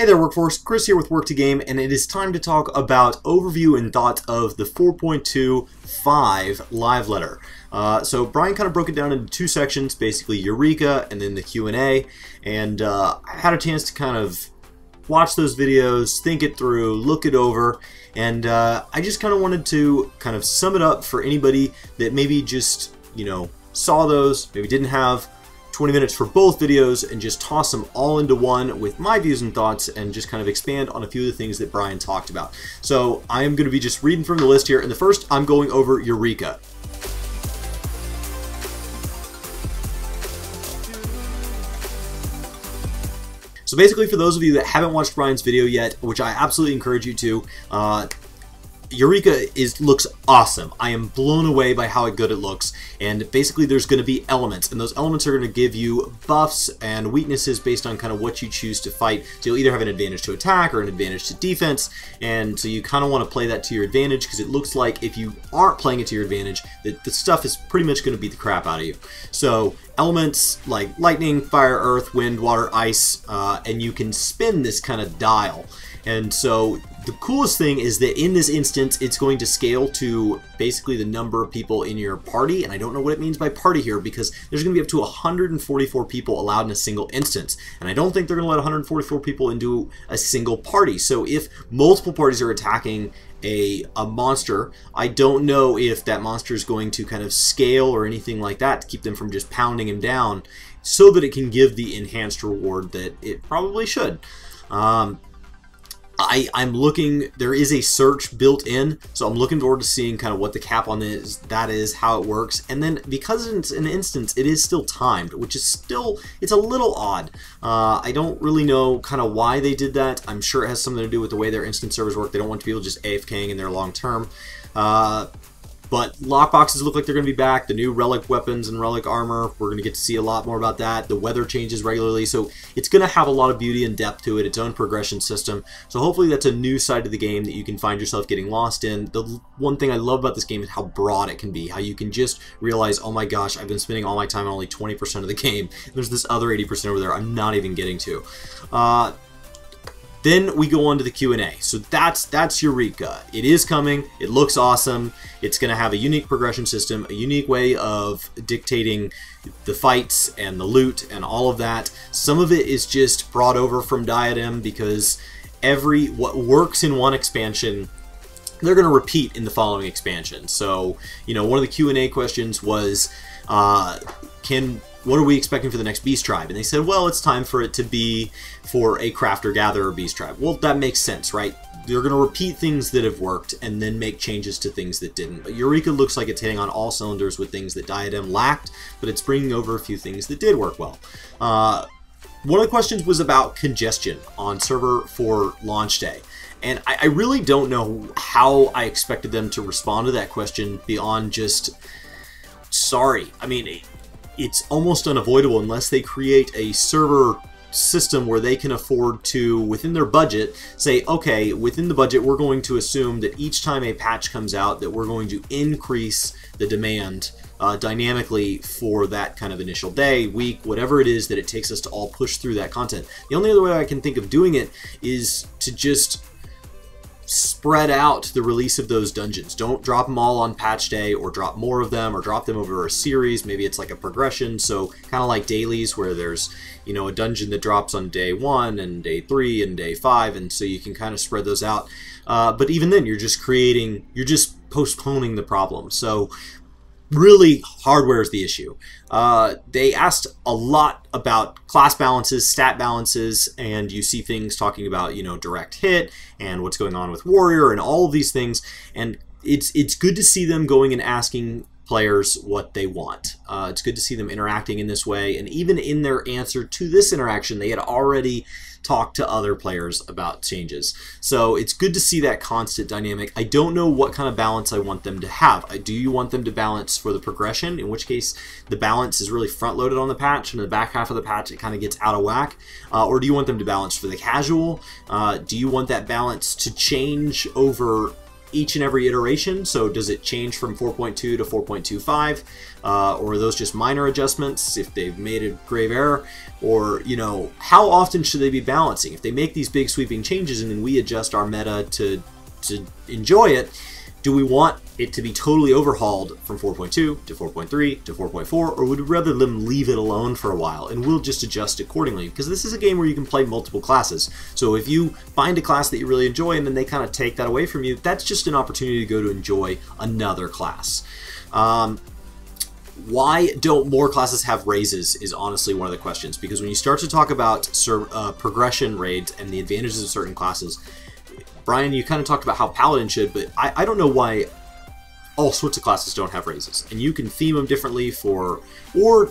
Hey there, Workforce. Chris here with Work2Game, and it is time to talk about overview and thoughts of the 4.25 live letter. So Brian kind of broke it down into two sections, basically Eureka and then the Q&A, and I had a chance to kind of watch those videos, think it through, look it over, and I just kind of wanted to kind of sum it up for anybody that maybe just, saw those, maybe didn't have 20 minutes for both videos, and just toss them all into one with my views and thoughts and just kind of expand on a few of the things that Brian talked about. So I am going to be just reading from the list here, and the first I'm going over Eureka. So basically, for those of you that haven't watched Brian's video yet, which I absolutely encourage you to, Eureka looks awesome. I am blown away by how good it looks, and basically there's going to be elements, and those elements are going to give you buffs and weaknesses based on kind of what you choose to fight. So you'll either have an advantage to attack or an advantage to defense, and so you kind of want to play that to your advantage, because it looks like if you aren't playing it to your advantage, that the stuff is pretty much going to beat the crap out of you. So elements like lightning, fire, earth, wind, water, ice, and you can spin this kind of dial. And so the coolest thing is that in this instance, it's going to scale to basically the number of people in your party. And I don't know what it means by party here, because there's going to be up to 144 people allowed in a single instance. And I don't think they're going to let 144 people into a single party. So if multiple parties are attacking a monster, I don't know if that monster is going to kind of scale or anything like that to keep them from just pounding him down, so that it can give the enhanced reward that it probably should. I'm looking, there is a search built in, so I'm looking forward to seeing kind of what the cap on that is, how it works. And then because it's an instance, it is still timed, which is still, it's a little odd. I don't really know kind of why they did that. I'm sure it has something to do with the way their instance servers work. They don't want people just AFKing in their long term. But lockboxes look like they're going to be back. The new relic weapons and relic armor, we're going to get to see a lot more about that. The weather changes regularly, so it's going to have a lot of beauty and depth to it, its own progression system. So hopefully that's a new side of the game that you can find yourself getting lost in. The one thing I love about this game is how broad it can be, how you can just realize, oh my gosh, I've been spending all my time on only 20% of the game. There's this other 80% over there I'm not even getting to. Then we go on to the Q&A. So that's Eureka. It is coming. It looks awesome. It's going to have a unique progression system, a unique way of dictating the fights and the loot and all of that. Some of it is just brought over from Diadem, because what works in one expansion, they're going to repeat in the following expansion. So, one of the Q&A questions was, what are we expecting for the next Beast Tribe? And they said, well, it's time for it to be for a Crafter-Gatherer Beast Tribe. Well, that makes sense, right? They're going to repeat things that have worked and then make changes to things that didn't. But Eureka looks like it's hitting on all cylinders with things that Diadem lacked, but it's bringing over a few things that did work well. One of the questions was about congestion on server for launch day. And I really don't know how I expected them to respond to that question beyond just, sorry. I mean, it's almost unavoidable unless they create a server system where they can afford to, within their budget, say, okay, within the budget, we're going to assume that each time a patch comes out, that we're going to increase the demand dynamically for that kind of initial day, week, whatever it is that it takes us to all push through that content. The only other way I can think of doing it is to just spread out the release of those dungeons. Don't drop them all on patch day, or drop more of them, or drop them over a series. Maybe it's like a progression, so kind of like dailies, where there's a dungeon that drops on day 1 and day 3 and day 5, and so you can kind of spread those out. But even then, you're just postponing the problem. So really, hardware is the issue. They asked a lot about class balances, stat balances, and you see things talking about, direct hit and what's going on with warrior and all of these things. And it's good to see them going and asking players what they want. It's good to see them interacting in this way. And even in their answer to this interaction, they had already talked to other players about changes. So it's good to see that constant dynamic. I don't know what kind of balance I want them to have. Do you want them to balance for the progression, in which case the balance is really front-loaded on the patch, and in the back half of the patch it kind of gets out of whack? Or do you want them to balance for the casual? Do you want that balance to change over each and every iteration? So does it change from 4.2 to 4.25? Or are those just minor adjustments if they've made a grave error? Or, you know, how often should they be balancing? If they make these big sweeping changes and then we adjust our meta to enjoy it, do we want it to be totally overhauled from 4.2 to 4.3 to 4.4, or would we rather them leave it alone for a while and we'll just adjust accordingly? Because this is a game where you can play multiple classes. So if you find a class that you really enjoy and then they kind of take that away from you, that's just an opportunity to go to enjoy another class. Why don't more classes have raises is honestly one of the questions, because when you start to talk about progression rates and the advantages of certain classes, Brian, you kind of talked about how Paladin should, but I don't know why all sorts of classes don't have raises. And you can theme them differently or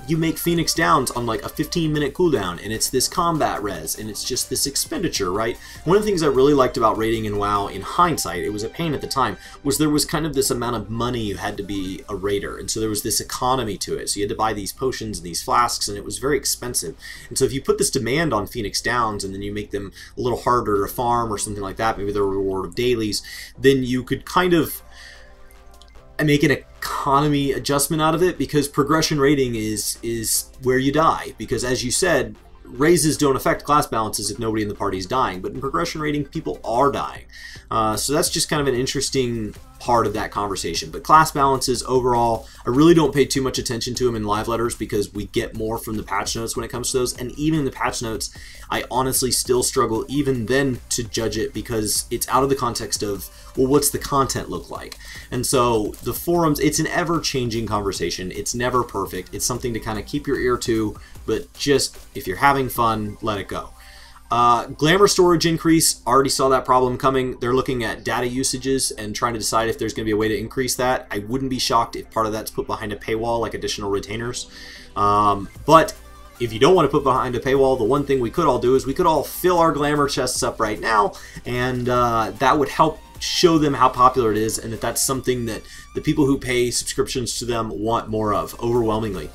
you make Phoenix Downs on like a 15-minute cooldown, and it's this combat res, and it's just this expenditure, right? One of the things I really liked about raiding in WoW, in hindsight, it was a pain at the time, was there was kind of this amount of money you had to be a raider, and so there was this economy to it. So you had to buy these potions and these flasks, and it was very expensive. And so if you put this demand on Phoenix Downs, and then you make them a little harder to farm or something like that, maybe the reward of dailies, then you could kind of make an economy adjustment out of it, because progression rating is where you die. Because as you said, raises don't affect class balances if nobody in the party is dying, but in progression rating, people are dying. So that's just kind of an interesting part of that conversation. But class balances overall, I really don't pay too much attention to them in live letters, because we get more from the patch notes when it comes to those. And even in the patch notes, I honestly still struggle even then to judge it, because it's out of the context of, well, what's the content look like? And so the forums, it's an ever-changing conversation. It's never perfect. It's something to kind of keep your ear to, but just if you're having fun, let it go. Glamour storage increase, already saw that problem coming. They're looking at data usages and trying to decide if there's going to be a way to increase that. I wouldn't be shocked if part of that's put behind a paywall, like additional retainers. But if you don't want to put behind a paywall, the one thing we could all do is we could all fill our glamour chests up right now, and that would help show them how popular it is, and that that's something that the people who pay subscriptions to them want more of, overwhelmingly.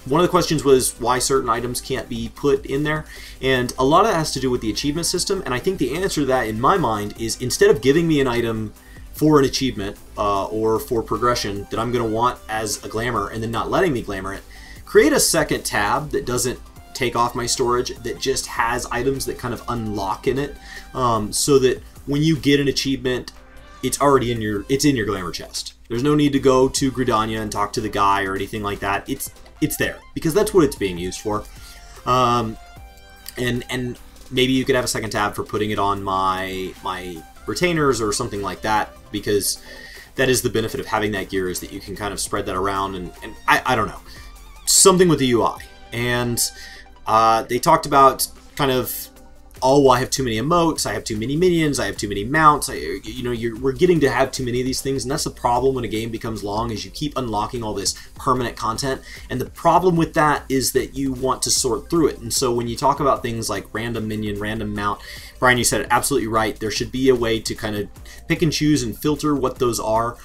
One of the questions was why certain items can't be put in there, and a lot of that has to do with the achievement system, and I think the answer to that in my mind is, instead of giving me an item for an achievement or for progression that I'm going to want as a glamour and then not letting me glamour it, create a second tab that doesn't take off my storage, that just has items that kind of unlock in it, so that when you get an achievement, it's already in your glamour chest. There's no need to go to Gridania and talk to the guy or anything like that. It's there, because that's what it's being used for. And maybe you could have a second tab for putting it on my retainers or something like that, because that is the benefit of having that gear, is that you can kind of spread that around, and I don't know, something with the UI. And they talked about kind of, oh, well, I have too many emotes, I have too many minions, I have too many mounts, we're getting to have too many of these things, and that's the problem when a game becomes long, is you keep unlocking all this permanent content, and the problem with that is that you want to sort through it. And so when you talk about things like random minion, random mount, Brian, you said it absolutely right, there should be a way to kind of pick and choose and filter what those are.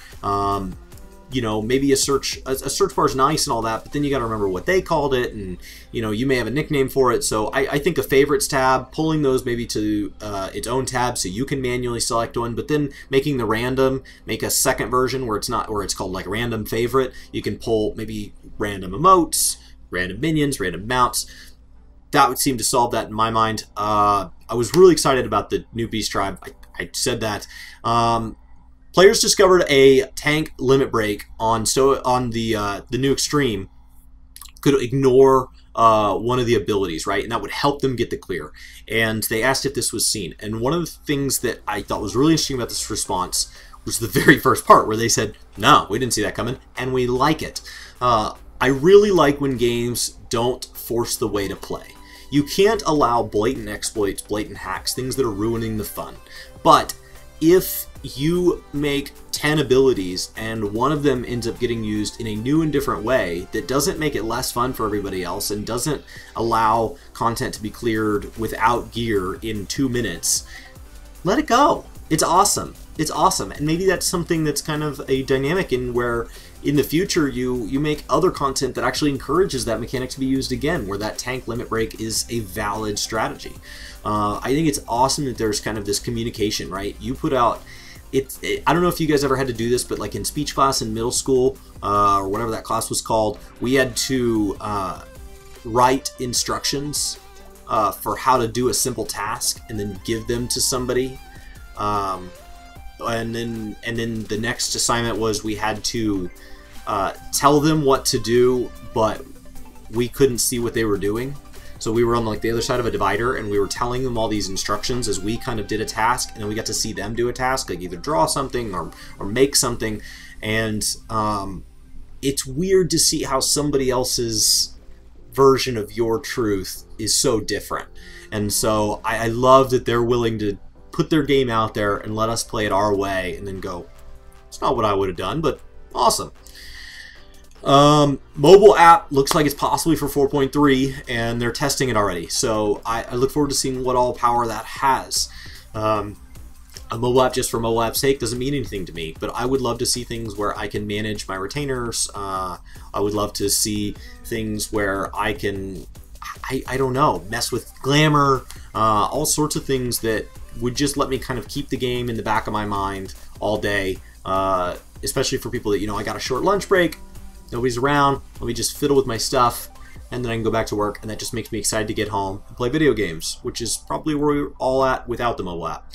You know, maybe a search bar is nice and all that, but then you got to remember what they called it, and you know, you may have a nickname for it. So I think a favorites tab, pulling those maybe to its own tab so you can manually select one, but then making the random, make a second version where it's not, where it's called like random favorite. You can pull maybe random emotes, random minions, random mounts. That would seem to solve that in my mind. I was really excited about the new Beast Tribe. I said that. Players discovered a tank limit break on the new extreme could ignore one of the abilities, right? And that would help them get the clear. And they asked if this was seen. And one of the things that I thought was really interesting about this response was the very first part, where they said, no, we didn't see that coming, and we like it. I really like when games don't force the way to play. You can't allow blatant exploits, blatant hacks, things that are ruining the fun. But if you make 10 abilities and one of them ends up getting used in a new and different way that doesn't make it less fun for everybody else and doesn't allow content to be cleared without gear in 2 minutes, let it go. It's awesome. It's awesome. And maybe that's something that's kind of a dynamic in where in the future you make other content that actually encourages that mechanic to be used again, where that tank limit break is a valid strategy. I think it's awesome that there's kind of this communication, right? You put out I don't know if you guys ever had to do this, but like in speech class in middle school, or whatever that class was called, we had to write instructions for how to do a simple task and then give them to somebody. And then the next assignment was we had to tell them what to do, but we couldn't see what they were doing. So we were on like the other side of a divider, and we were telling them all these instructions as we kind of did a task, and then we got to see them do a task, like either draw something or make something. And it's weird to see how somebody else's version of your truth is so different. And so I love that they're willing to put their game out there and let us play it our way, and then go, it's not what I would have done, but awesome. Mobile app looks like it's possibly for 4.3, and they're testing it already. So I look forward to seeing what all power that has. A mobile app just for mobile app's sake doesn't mean anything to me, but I would love to see things where I can manage my retainers. I would love to see things where I can, I don't know, mess with glamour, all sorts of things that would just let me kind of keep the game in the back of my mind all day, especially for people that, you know, I got a short lunch break, nobody's around, let me just fiddle with my stuff, and then I can go back to work, and that just makes me excited to get home and play video games, which is probably where we're all at without the mobile app.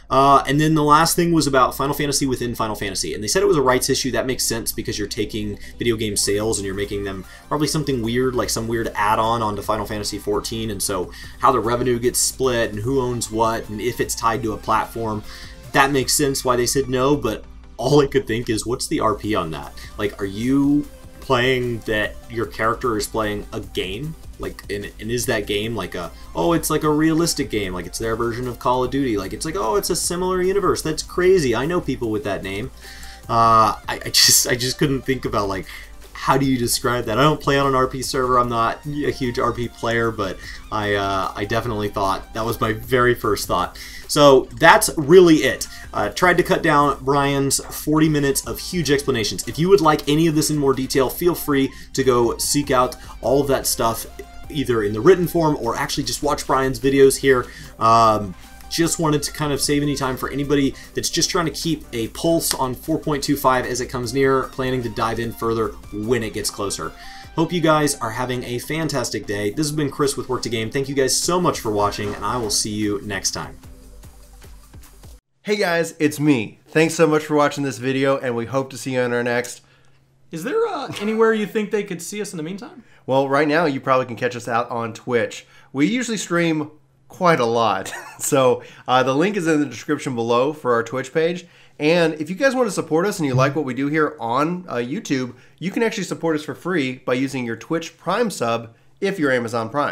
And then the last thing was about Final Fantasy within Final Fantasy, and they said it was a rights issue. That makes sense because you're taking video game sales and you're making them probably something weird, like some weird add-on onto Final Fantasy XIV, and so how the revenue gets split and who owns what and if it's tied to a platform, that makes sense why they said no. But all I could think is, what's the RP on that? Like, are you playing that your character is playing a game? Like, and is that game like a, oh, it's like a realistic game, like it's their version of Call of Duty, like it's like, oh, it's a similar universe? That's crazy. I know people with that name. I just couldn't think about, like, how do you describe that? I don't play on an RP server. I'm not a huge RP player, but I definitely thought that was my very first thought. So that's really it. Tried to cut down Brian's 40 minutes of huge explanations. If you would like any of this in more detail, feel free to go seek out all of that stuff, either in the written form or actually just watch Brian's videos here. Just wanted to kind of save any time for anybody that's just trying to keep a pulse on 4.25 as it comes near, planning to dive in further when it gets closer. Hope you guys are having a fantastic day. This has been Chris with Work to Game. Thank you guys so much for watching, and I will see you next time. Hey guys, it's me. Thanks so much for watching this video, and we hope to see you on our next. Is there anywhere you think they could see us in the meantime? Well, right now you probably can catch us out on Twitch. We usually stream quite a lot. So the link is in the description below for our Twitch page. And if you guys want to support us and you like what we do here on YouTube, you can actually support us for free by using your Twitch Prime sub if you're Amazon Prime.